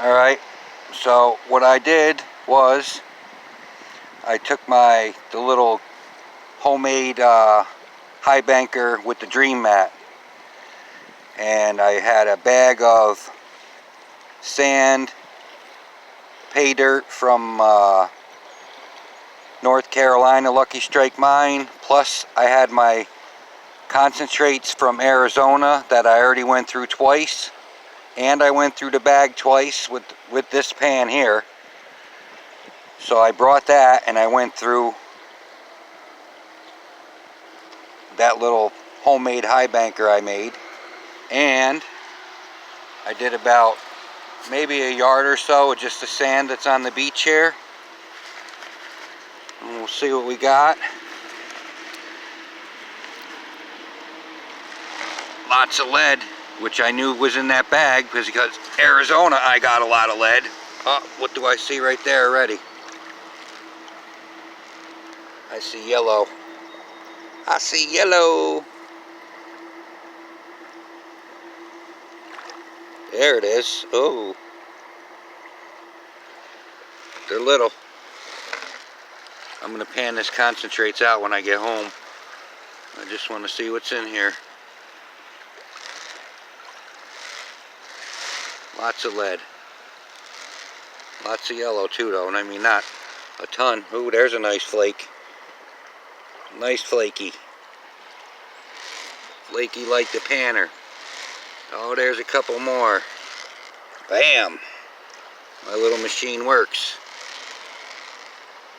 Alright, so what I did was I took the little homemade highbanker with the dream mat, and I had a bag of sand, pay dirt from North Carolina Lucky Strike Mine, plus I had my concentrates from Arizona that I already went through twice, and I went through the bag twice with this pan here. So I brought that and I went through that little homemade highbanker I made, and I did about maybe a yard or so of just the sand that's on the beach here, and we'll see what we got. Lots of lead, which I knew was in that bag because Arizona I got a lot of lead. Oh, what do I see right there already? I see yellow. I see yellow. There it is. Oh, they're little. I'm gonna pan this concentrates out when I get home. I just want to see what's in here. Lots of lead. Lots of yellow too, though, and I mean not a ton. Ooh, there's a nice flake. Nice flaky. Flaky like the panner. Oh, there's a couple more. Bam! My little machine works.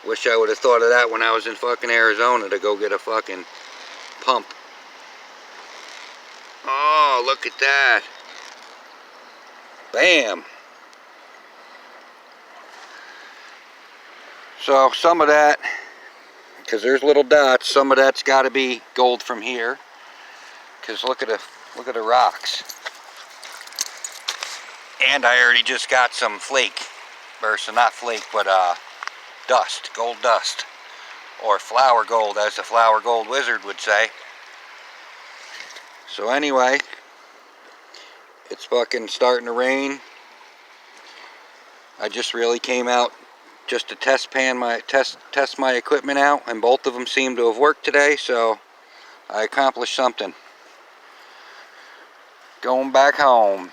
Wish I would have thought of that when I was in fucking Arizona to go get a fucking pump. Oh, look at that. Bam! So some of that, because there's little dots, some of that's got to be gold from here. Because look at the rocks. And I already just got some flake, or so not flake, but dust, gold dust, or flour gold, as the flour gold wizard would say. So anyway, it's fucking starting to rain. I just really came out just to test my equipment out, and both of them seem to have worked today, so I accomplished something. Going back home.